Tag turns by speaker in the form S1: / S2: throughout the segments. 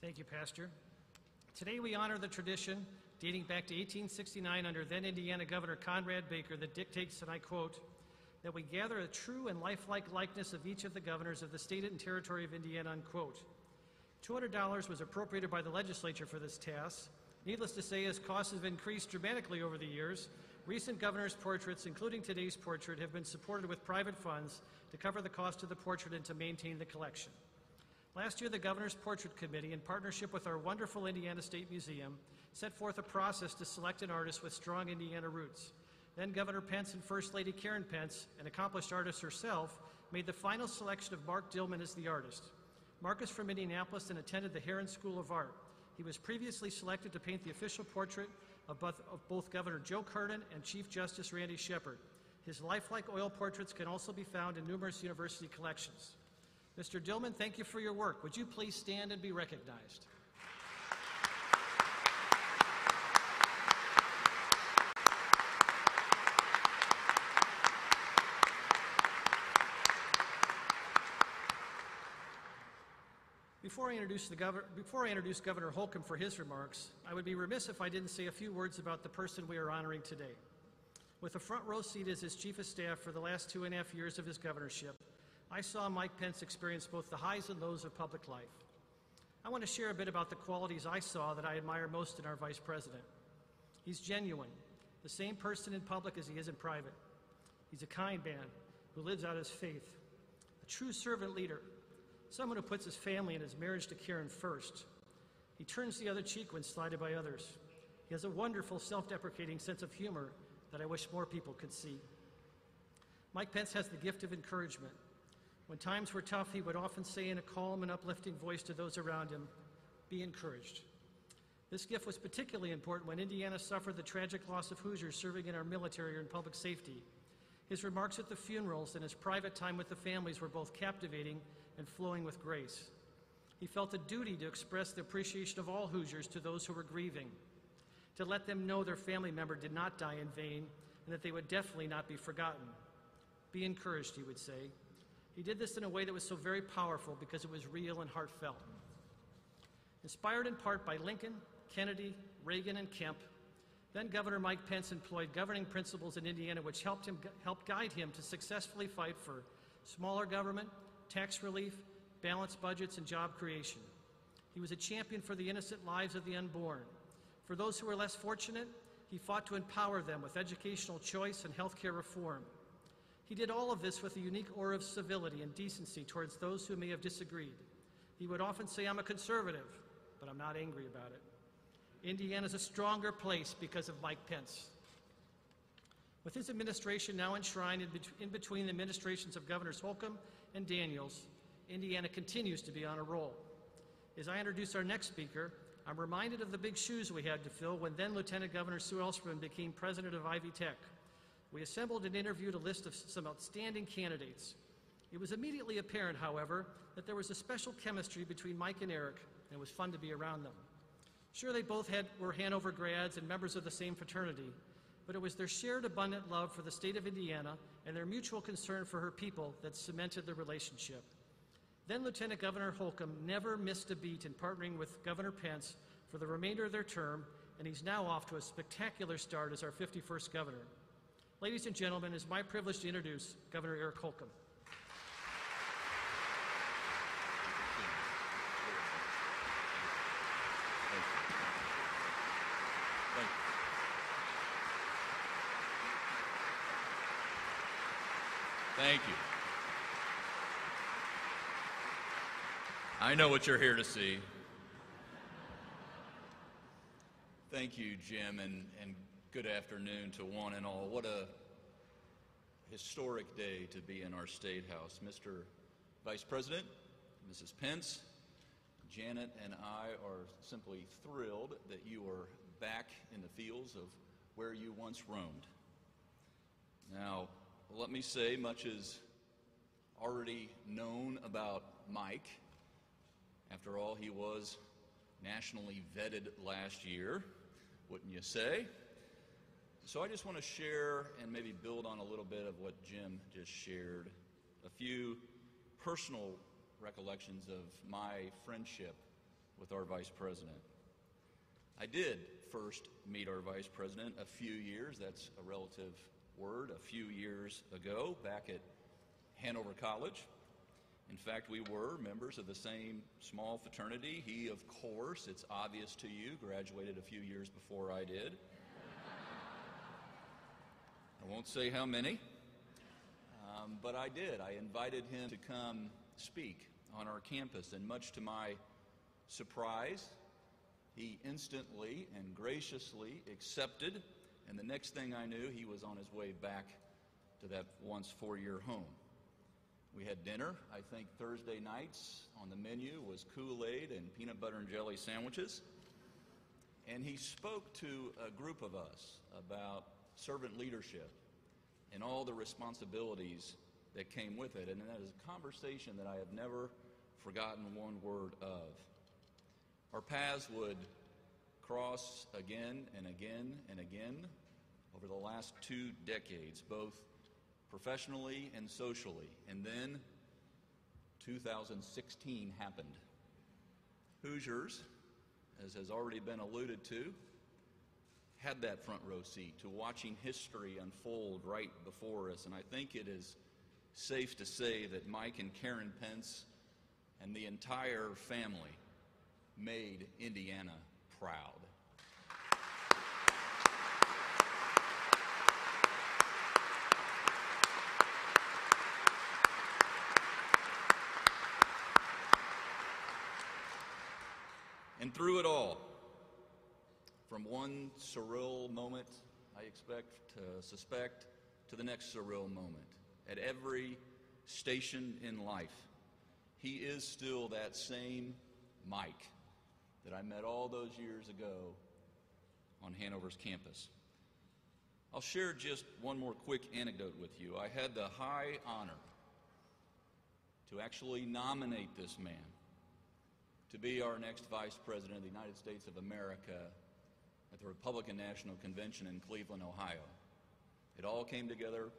S1: Thank you, Pastor. Today we honor the tradition dating back to 1869 under then Indiana Governor Conrad Baker that dictates, and I quote, that we gather a true and lifelike likeness of each of the governors of the state and territory of Indiana, unquote. $200 was appropriated by the legislature for this task. Needless to say, as costs have increased dramatically over the years, recent governors' portraits, including today's portrait, have been supported with private funds to cover the cost of the portrait and to maintain the collection. Last year, the Governor's Portrait Committee, in partnership with our wonderful Indiana State Museum, set forth a process to select an artist with strong Indiana roots. Then Governor Pence and First Lady Karen Pence, an accomplished artist herself, made the final selection of Mark Dillman as the artist. Mark is from Indianapolis and attended the Herron School of Art. He was previously selected to paint the official portrait of both Governor Joe Kernan and Chief Justice Randy Shepard. His lifelike oil portraits can also be found in numerous university collections. Mr. Dillman, thank you for your work. Would you please stand and be recognized? Before I introduce Governor Holcomb for his remarks, I would be remiss if I didn't say a few words about the person we are honoring today. With a front row seat as his chief of staff for the last 2.5 years of his governorship, I saw Mike Pence experience both the highs and lows of public life. I want to share a bit about the qualities I saw that I admire most in our vice president. He's genuine, the same person in public as he is in private. He's a kind man who lives out his faith, a true servant leader, someone who puts his family and his marriage to Karen first. He turns the other cheek when slighted by others. He has a wonderful self-deprecating sense of humor that I wish more people could see. Mike Pence has the gift of encouragement. When times were tough, he would often say in a calm and uplifting voice to those around him, "Be encouraged." This gift was particularly important when Indiana suffered the tragic loss of Hoosiers serving in our military or in public safety. His remarks at the funerals and his private time with the families were both captivating and flowing with grace. He felt a duty to express the appreciation of all Hoosiers to those who were grieving, to let them know their family member did not die in vain and that they would definitely not be forgotten. Be encouraged, he would say. He did this in a way that was so very powerful because it was real and heartfelt. Inspired in part by Lincoln, Kennedy, Reagan, and Kemp, then Governor Mike Pence employed governing principles in Indiana which helped guide him to successfully fight for smaller government, tax relief, balanced budgets, and job creation. He was a champion for the innocent lives of the unborn. For those who were less fortunate, he fought to empower them with educational choice and health care reform. He did all of this with a unique aura of civility and decency towards those who may have disagreed. He would often say, "I'm a conservative, but I'm not angry about it." Indiana's a stronger place because of Mike Pence. With his administration now enshrined in between the administrations of Governors Holcomb and Daniels, Indiana continues to be on a roll. As I introduce our next speaker, I'm reminded of the big shoes we had to fill when then Lieutenant Governor Sue Ellspermann became president of Ivy Tech. We assembled and interviewed a list of some outstanding candidates. It was immediately apparent, however, that there was a special chemistry between Mike and Eric, and it was fun to be around them. Sure, they both were Hanover grads and members of the same fraternity, but it was their shared abundant love for the state of Indiana and their mutual concern for her people that cemented the relationship. Then Lieutenant Governor Holcomb never missed a beat in partnering with Governor Pence for the remainder of their term, and he's now off to a spectacular start as our 51st governor. Ladies and gentlemen, it is my privilege to introduce Governor Eric Holcomb.
S2: Thank you. I know what you're here to see. Thank you, Jim, and good afternoon to one and all. What a historic day to be in our Statehouse. Mr. Vice President, Mrs. Pence, Janet and I are simply thrilled that you are back in the fields of where you once roamed. Now, let me say, much is already known about Mike. After all, he was nationally vetted last year, wouldn't you say? So I just want to share and maybe build on a little bit of what Jim just shared, a few personal recollections of my friendship with our Vice President. I did first meet our Vice President a few years, that's a relative word, a few years ago, back at Hanover College. In fact, we were members of the same small fraternity. He, of course, it's obvious to you, graduated a few years before I did. I won't say how many, but I did. I invited him to come speak on our campus, and much to my surprise, he instantly and graciously accepted, and the next thing I knew, he was on his way back to that once four-year home. We had dinner. I think Thursday nights on the menu was Kool-Aid and peanut butter and jelly sandwiches. And he spoke to a group of us about servant leadership and all the responsibilities that came with it. And that is a conversation that I have never forgotten one word of. Our paths would cross again and again and again over the last 2 decades, both professionally and socially. And then 2016 happened. Hoosiers, as has already been alluded to, had that front row seat to watching history unfold right before us. And I think it is safe to say that Mike and Karen Pence and the entire family made Indiana proud. And through it all, from one surreal moment, I suspect, to the next surreal moment, at every station in life, he is still that same Mike that I met all those years ago on Hanover's campus. I'll share just one more quick anecdote with you. I had the high honor to actually nominate this man to be our next Vice President of the United States of America at the Republican National Convention in Cleveland, Ohio. It all came together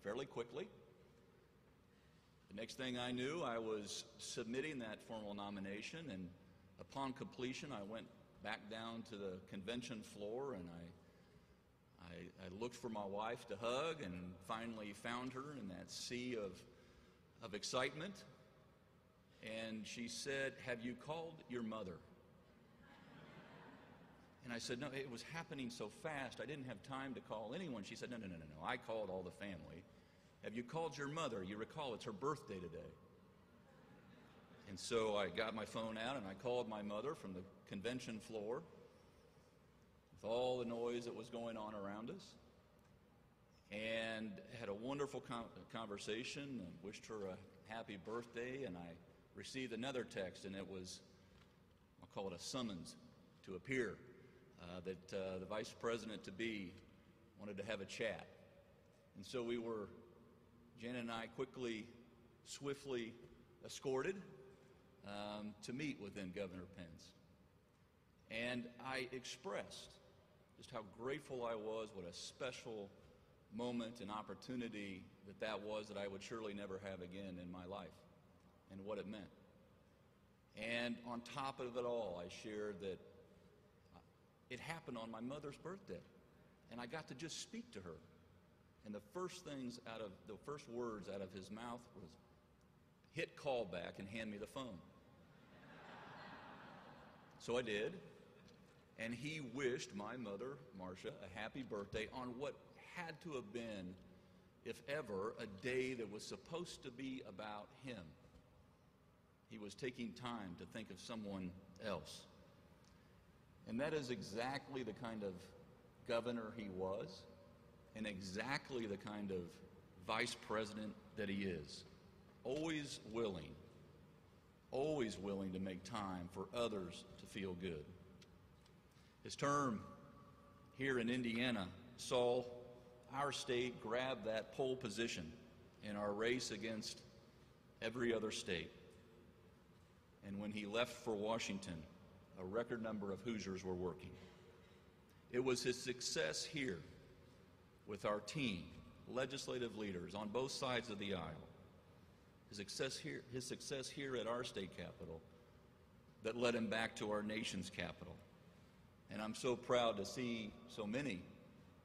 S2: fairly quickly. The next thing I knew, I was submitting that formal nomination, and upon completion, I went back down to the convention floor, and I looked for my wife to hug, and finally found her in that sea of excitement. And she said, "Have you called your mother?" And I said, "No, it was happening so fast, I didn't have time to call anyone." She said, No, I called all the family. "Have you called your mother? You recall it's her birthday today." And so I got my phone out and I called my mother from the convention floor with all the noise that was going on around us, and had a wonderful conversation and wished her a happy birthday. And I received another text, and it was, I'll call it a summons to appear, that the Vice President-to-be wanted to have a chat. And so Jan and I quickly, swiftly escorted to meet with then Governor Pence. And I expressed just how grateful I was, what a special moment and opportunity that was that I would surely never have again in my life, and what it meant. And on top of it all, I shared that it happened on my mother's birthday, and I got to just speak to her. And the first words out of his mouth was, "Hit call back and hand me the phone." So I did, and he wished my mother, Marcia, a happy birthday on what had to have been, if ever, a day that was supposed to be about him. He was taking time to think of someone else. And that is exactly the kind of governor he was, and exactly the kind of vice president that he is. Always willing to make time for others to feel good. His term here in Indiana saw our state grab that pole position in our race against every other state. And when he left for Washington, a record number of Hoosiers were working. It was his success here with our team, legislative leaders on both sides of the aisle, his success here at our state capitol, that led him back to our nation's capital. And I'm so proud to see so many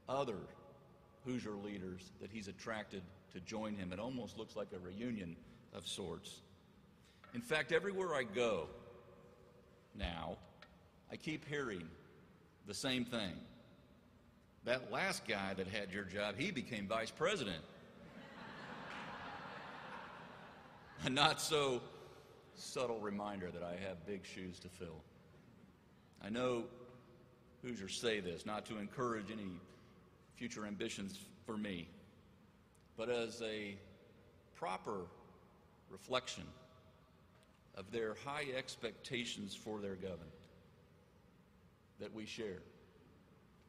S2: other Hoosier leaders that he's attracted to join him. It almost looks like a reunion of sorts. In fact, everywhere I go now, I keep hearing the same thing. That last guy that had your job, he became vice president. A not so subtle reminder that I have big shoes to fill. I know Hoosiers say this, not to encourage any future ambitions for me, but as a proper reflection of their high expectations for their governor that we share,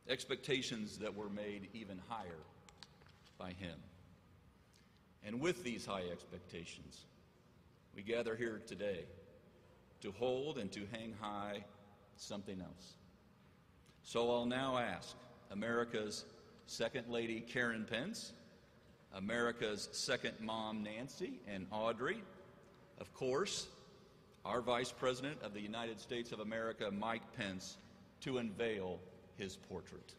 S2: expectations that were made even higher by him. And with these high expectations, we gather here today to hold and to hang high something else. So I'll now ask America's Second Lady Karen Pence, America's second mom Nancy and Audrey, of course, our Vice President of the United States of America, Mike Pence, to unveil his portrait.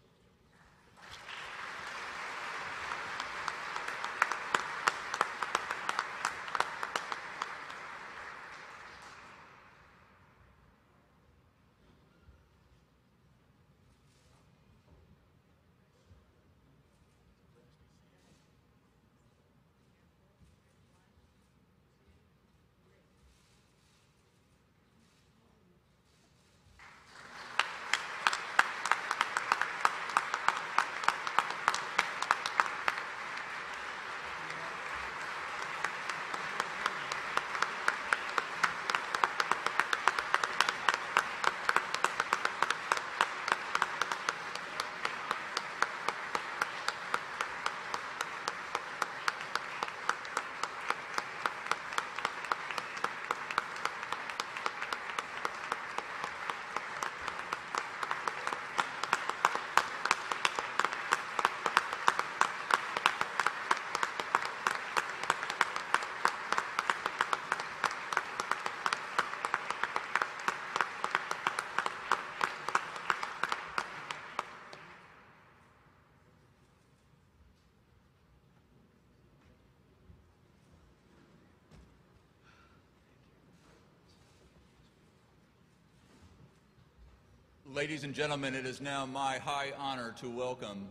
S2: Ladies and gentlemen, it is now my high honor to welcome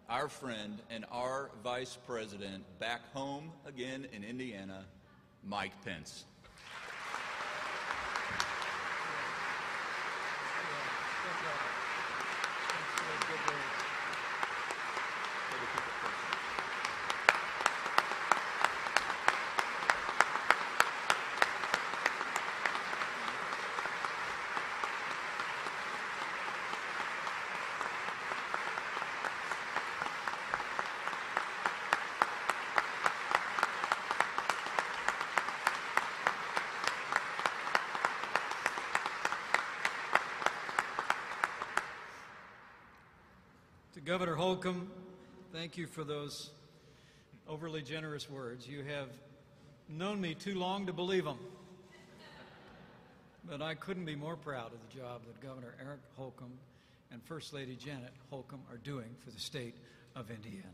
S2: our friend and our Vice President back home again in Indiana, Mike Pence.
S3: Governor Holcomb, thank you for those overly generous words. You have known me too long to believe them. But I couldn't be more proud of the job that Governor Eric Holcomb and First Lady Janet Holcomb are doing for the state of Indiana.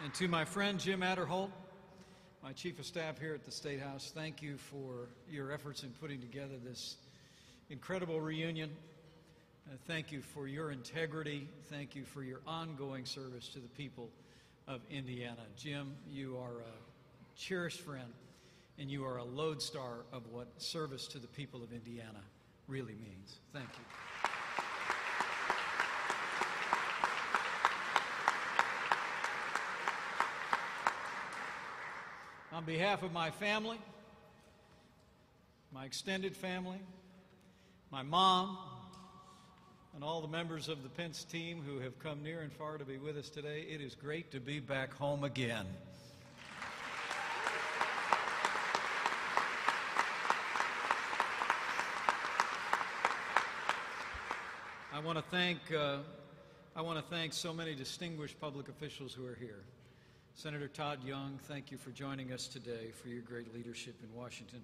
S3: And to my friend Jim Adderholt, my Chief of Staff here at the Statehouse, thank you for your efforts in putting together this incredible reunion. Thank you for your integrity. Thank you for your ongoing service to the people of Indiana. Jim, you are a cherished friend, and you are a lodestar of what service to the people of Indiana really means. Thank you. On behalf of my family, my extended family, my mom, and all the members of the Pence team who have come near and far to be with us today, it is great to be back home again. I want to thank I want to thank so many distinguished public officials who are here. Senator Todd Young, thank you for joining us today for your great leadership in Washington.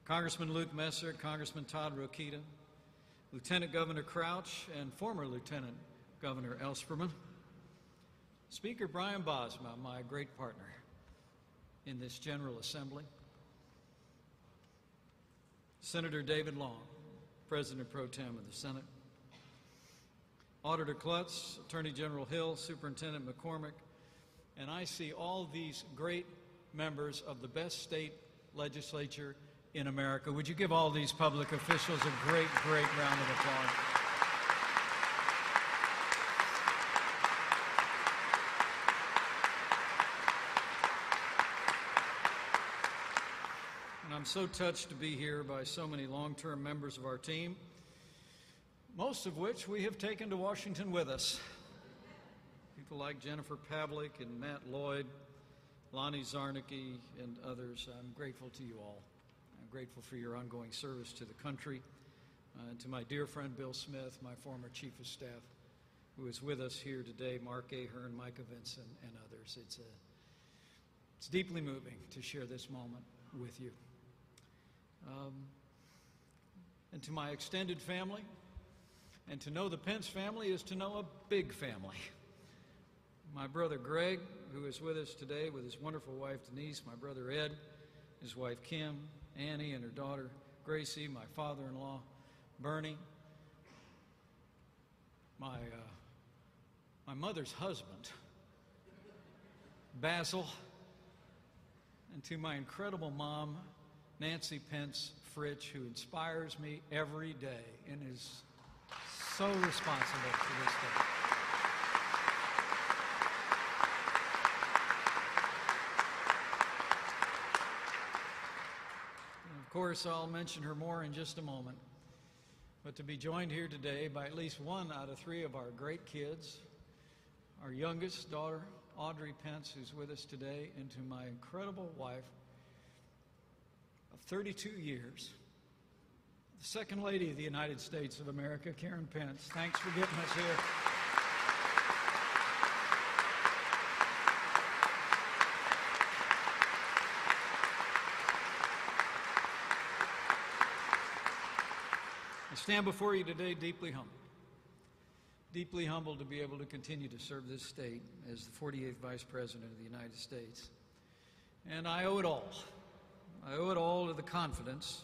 S3: Congressman Luke Messer, Congressman Todd Rokita, Lieutenant Governor Crouch, and former Lieutenant Governor Ellspermann. Speaker Brian Bosma, my great partner in this General Assembly. Senator David Long, President Pro Tem of the Senate. Auditor Klutz, Attorney General Hill, Superintendent McCormick, and I see all these great members of the best state legislature in America. Would you give all these public officials a great, great round of applause? And I'm so touched to be here by so many long-term members of our team, most of which we have taken to Washington with us. People like Jennifer Pavlik and Matt Lloyd, Lonnie Zarnicki, and others. I'm grateful to you all. I'm grateful for your ongoing service to the country, and to my dear friend Bill Smith, my former Chief of Staff, who is with us here today, Mark Ahern, Micah Vincent, and others. It's deeply moving to share this moment with you. And to my extended family, and to know the Pence family is to know a big family. My brother Greg, who is with us today with his wonderful wife Denise, my brother Ed, his wife Kim, Annie and her daughter Gracie, my father-in-law Bernie, my mother's husband Basil, and to my incredible mom Nancy Pence Fritch, who inspires me every day and is so responsible for this day. And of course, I'll mention her more in just a moment. But to be joined here today by at least one out of three of our great kids, our youngest daughter, Audrey Pence, who's with us today, and to my incredible wife of 32 years, the Second Lady of the United States of America, Karen Pence. Thanks for getting us here. I stand before you today deeply humbled to be able to continue to serve this state as the 48th Vice President of the United States. And I owe it all. I owe it all to the confidence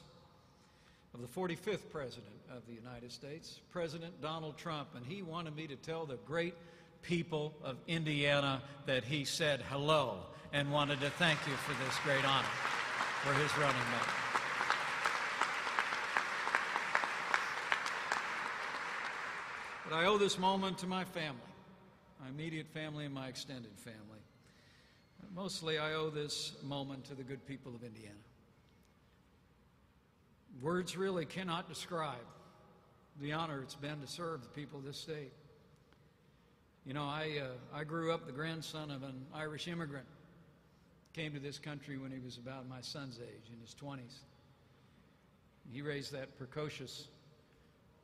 S3: of the 45th President of the United States, President Donald Trump, and he wanted me to tell the great people of Indiana that he said hello and wanted to thank you for this great honor for his running mate. But I owe this moment to my family, my immediate family and my extended family. Mostly I owe this moment to the good people of Indiana. Words really cannot describe the honor it's been to serve the people of this state. You know, I grew up the grandson of an Irish immigrant. Came to this country when he was about my son's age, in his 20s. He raised that precocious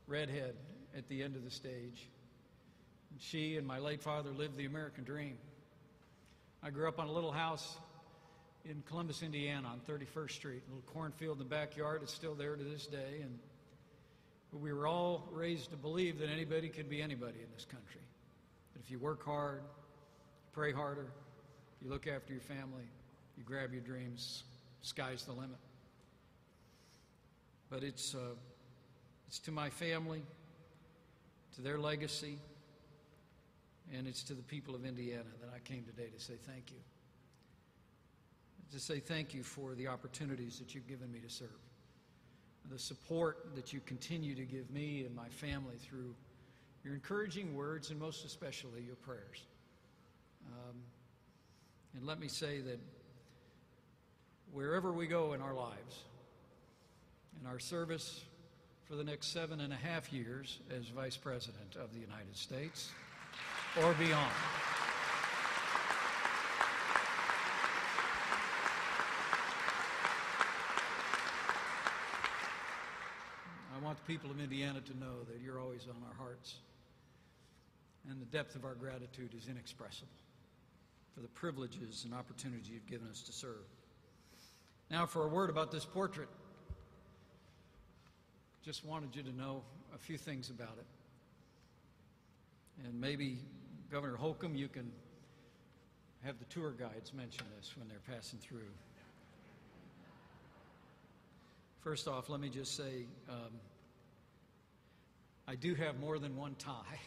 S3: redhead at the end of the stage. And she and my late father lived the American dream. I grew up on a little house in Columbus, Indiana, on 31st Street, a little cornfield in the backyard. It's still there to this day. And we were all raised to believe that anybody could be anybody in this country. That if you work hard, pray harder, you look after your family, you grab your dreams, sky's the limit. But it's to my family, to their legacy, and it's to the people of Indiana that I came today to say thank you. To say thank you for the opportunities that you've given me to serve, the support that you continue to give me and my family through your encouraging words and most especially your prayers. And let me say that wherever we go in our lives, in our service for the next 7.5 years as Vice President of the United States or beyond, I want the people of Indiana to know that you're always on our hearts and the depth of our gratitude is inexpressible for the privileges and opportunities you've given us to serve. Now for a word about this portrait. Just wanted you to know a few things about it. And maybe, Governor Holcomb, you can have the tour guides mention this when they're passing through. First off, let me just say, I do have more than one tie.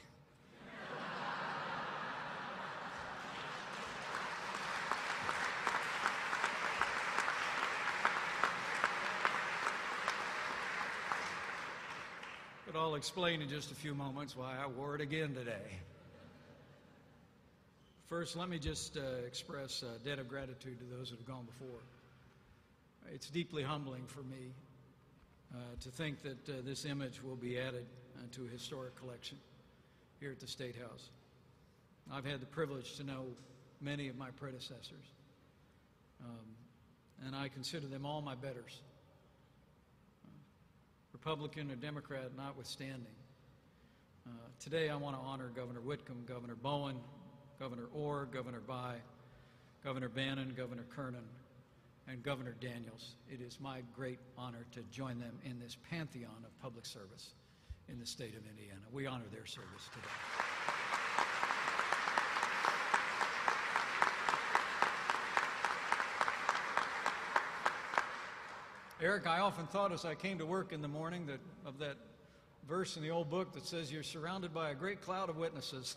S3: But I'll explain in just a few moments why I wore it again today. First, let me just express a debt of gratitude to those that have gone before. It's deeply humbling for me to think that this image will be added to a historic collection here at the Statehouse. I've had the privilege to know many of my predecessors, and I consider them all my betters. Republican or Democrat notwithstanding. Today I want to honor Governor Whitcomb, Governor Bowen, Governor Orr, Governor Bai, Governor Bannon, Governor Kernan, and Governor Daniels. It is my great honor to join them in this pantheon of public service in the state of Indiana. We honor their service today. Eric, I often thought as I came to work in the morning of that verse in the old book that says you're surrounded by a great cloud of witnesses.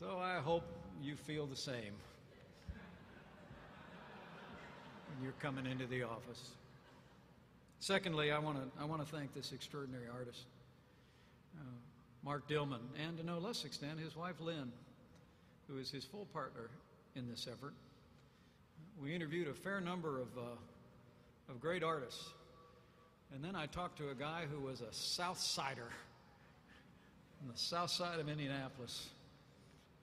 S3: So I hope you feel the same when you're coming into the office. Secondly, I want to thank this extraordinary artist, Mark Dillman, and to no less extent his wife Lynn, who is his full partner in this effort. We interviewed a fair number of great artists. And then I talked to a guy who was a South Sider on the south side of Indianapolis,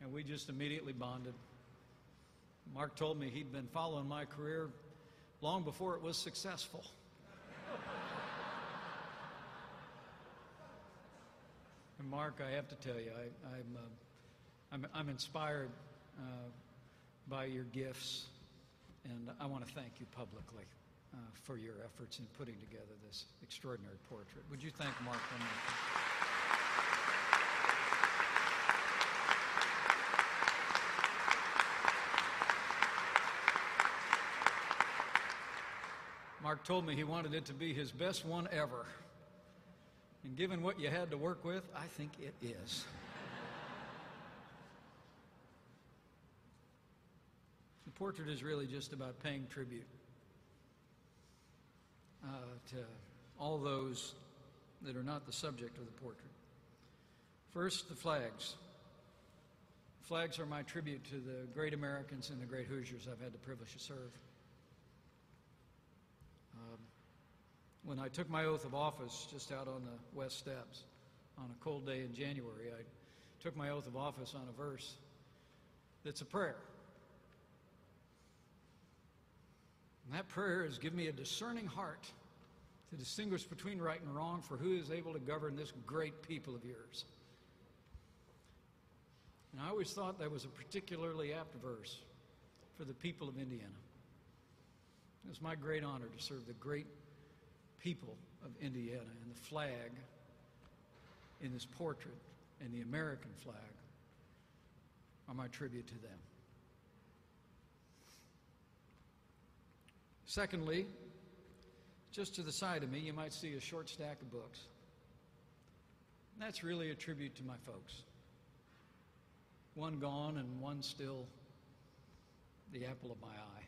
S3: and we just immediately bonded. Mark told me he'd been following my career long before it was successful. And Mark, I have to tell you, I'm inspired by your gifts, and I want to thank you publicly for your efforts in putting together this extraordinary portrait. Would you thank Mark one more time? Mark told me he wanted it to be his best one ever. And given what you had to work with, I think it is. The portrait is really just about paying tribute to all those that are not the subject of the portrait. First, the flags. Flags are my tribute to the great Americans and the great Hoosiers I've had the privilege to serve. When I took my oath of office just out on the West Steps on a cold day in January, I took my oath of office on a verse that's a prayer. And that prayer has given me a discerning heart to distinguish between right and wrong, for who is able to govern this great people of yours. And I always thought that was a particularly apt verse for the people of Indiana. It's my great honor to serve the great people of Indiana, and the flag in this portrait and the American flag are my tribute to them. Secondly, just to the side of me, you might see a short stack of books. And that's really a tribute to my folks. One gone and one still the apple of my eye.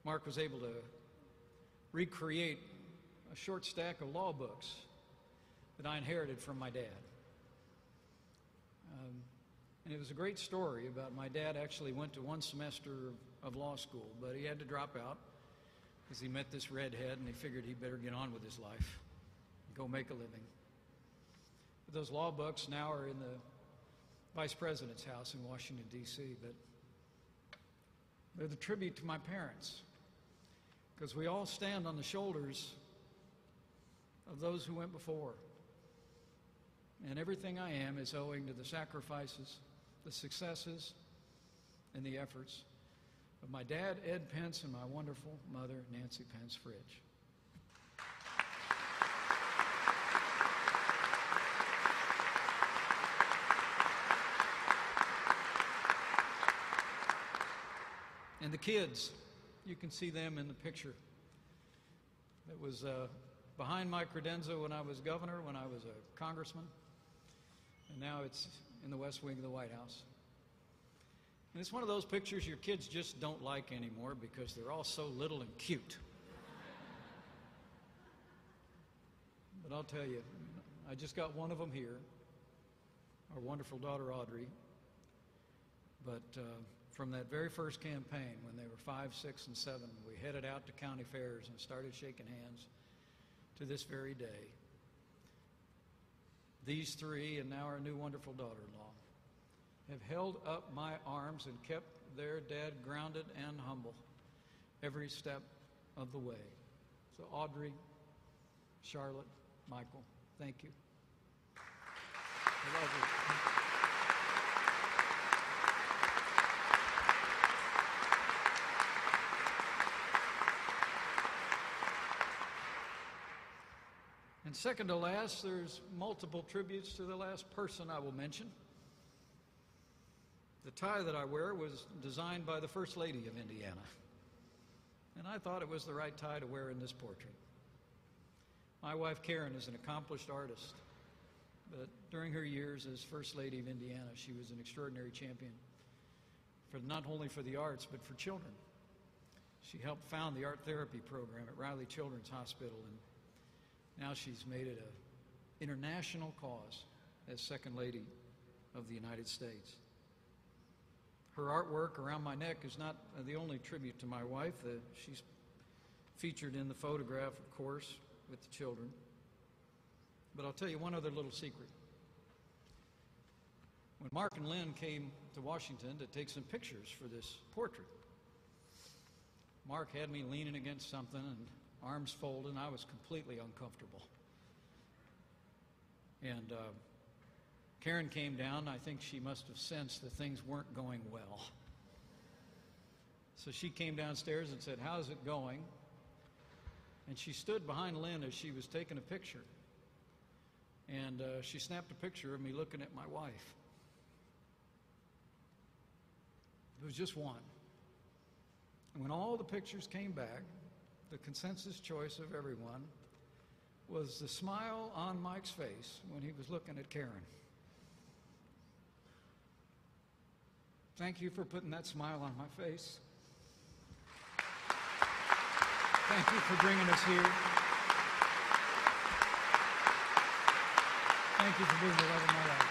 S3: Mark was able to recreate a short stack of law books that I inherited from my dad. And it was a great story about my dad actually went to one semester of law school, but he had to drop out because he met this redhead and he figured he'd better get on with his life and go make a living. But those law books now are in the Vice President's house in Washington, D.C., but they're the tribute to my parents, because we all stand on the shoulders of those who went before. and everything I am is owing to the sacrifices, the successes, and the efforts of my dad, Ed Pence, and my wonderful mother, Nancy Pence Fridge. And the kids, you can see them in the picture. It was behind my credenza when I was governor, when I was a congressman, and now it's in the West Wing of the White House. And it's one of those pictures your kids just don't like anymore because they're all so little and cute. But I'll tell you, I just got one of them here, our wonderful daughter Audrey. But from that very first campaign, when they were 5, 6, and 7, we headed out to county fairs and started shaking hands to this very day. These three, and now our new wonderful daughter-in-law, have held up my arms and kept their dad grounded and humble every step of the way. So Audrey, Charlotte, Michael, thank you. I love you. And second to last, there's multiple tributes to the last person I will mention. The tie that I wear was designed by the First Lady of Indiana, and I thought it was the right tie to wear in this portrait. My wife Karen is an accomplished artist, but during her years as First Lady of Indiana, she was an extraordinary champion for not only for the arts, but for children. She helped found the art therapy program at Riley Children's Hospital, and now she's made it an international cause as Second Lady of the United States. Her artwork around my neck is not the only tribute to my wife. She's featured in the photograph, of course, with the children. But I'll tell you one other little secret. When Mark and Lynn came to Washington to take some pictures for this portrait, Mark had me leaning against something and arms folded, and I was completely uncomfortable. And Karen came down. I think she must have sensed that things weren't going well. So she came downstairs and said, "How's it going?" And she stood behind Lynn as she was taking a picture. And she snapped a picture of me looking at my wife. It was just one. And when all the pictures came back, the consensus choice of everyone was the smile on Mike's face when he was looking at Karen. Thank you for putting that smile on my face. Thank you for bringing us here. Thank you for being the love of my life.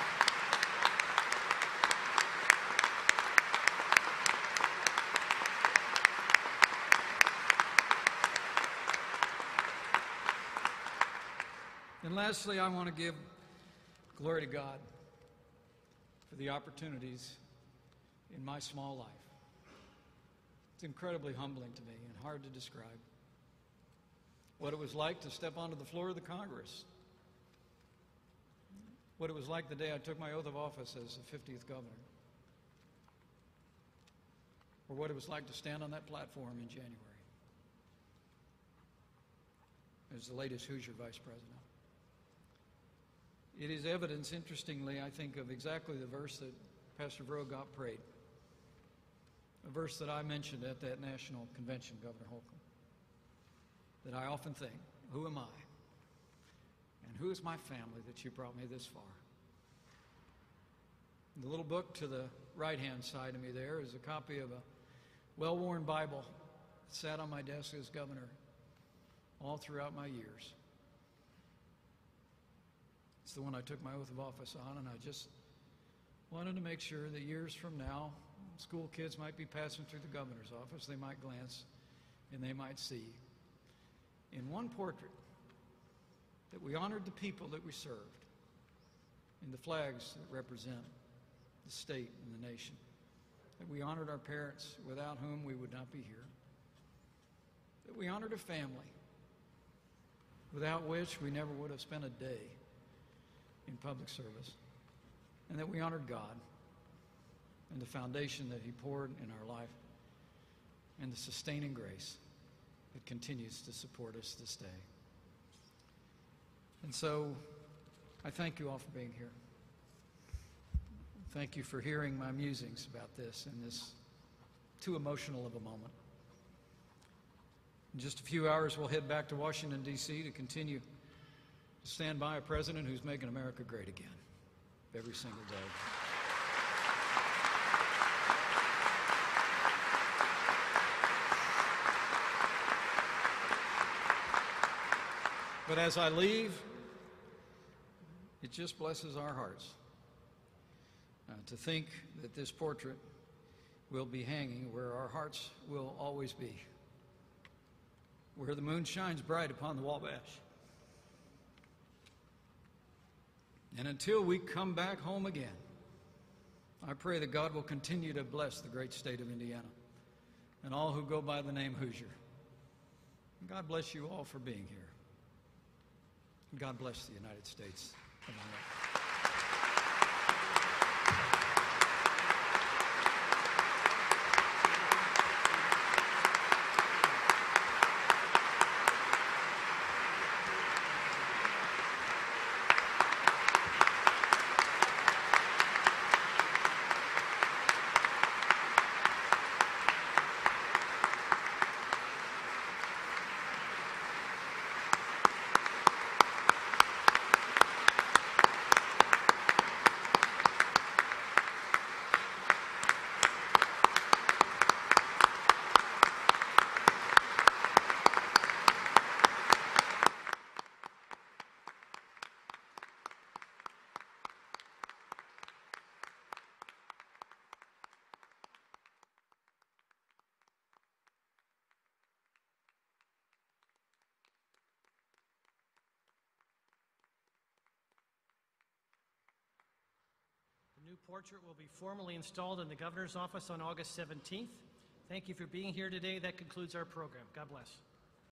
S3: And lastly, I want to give glory to God for the opportunities in my small life. It's incredibly humbling to me and hard to describe what it was like to step onto the floor of the Congress, what it was like the day I took my oath of office as the 50th governor, or what it was like to stand on that platform in January as the latest Hoosier vice president. It is evidence, interestingly, I think, of exactly the verse that Pastor Vroegop prayed, a verse that I mentioned at that national convention, Governor Holcomb, that I often think, who am I? And who is my family that you brought me this far? The little book to the right-hand side of me there is a copy of a well-worn Bible that sat on my desk as governor all throughout my years. It's the one I took my oath of office on, and I just wanted to make sure that years from now, school kids might be passing through the governor's office. They might glance and they might see in one portrait that we honored the people that we served in the flags that represent the state and the nation, that we honored our parents without whom we would not be here, that we honored a family without which we never would have spent a day in public service, and that we honored God and the foundation that he poured in our life and the sustaining grace that continues to support us this day. And so I thank you all for being here. Thank you for hearing my musings about this in this too emotional of a moment. In just a few hours, we'll head back to Washington, D.C. to continue to stand by a president who's making America great again every single day. But as I leave, it just blesses our hearts to think that this portrait will be hanging where our hearts will always be, where the moon shines bright upon the Wabash. And until we come back home again, I pray that God will continue to bless the great state of Indiana and all who go by the name Hoosier. And God bless you all for being here. And God bless the United States of America.
S1: The new portrait will be formally installed in the governor's office on August 17th. Thank you for being here today. That concludes our program. God bless.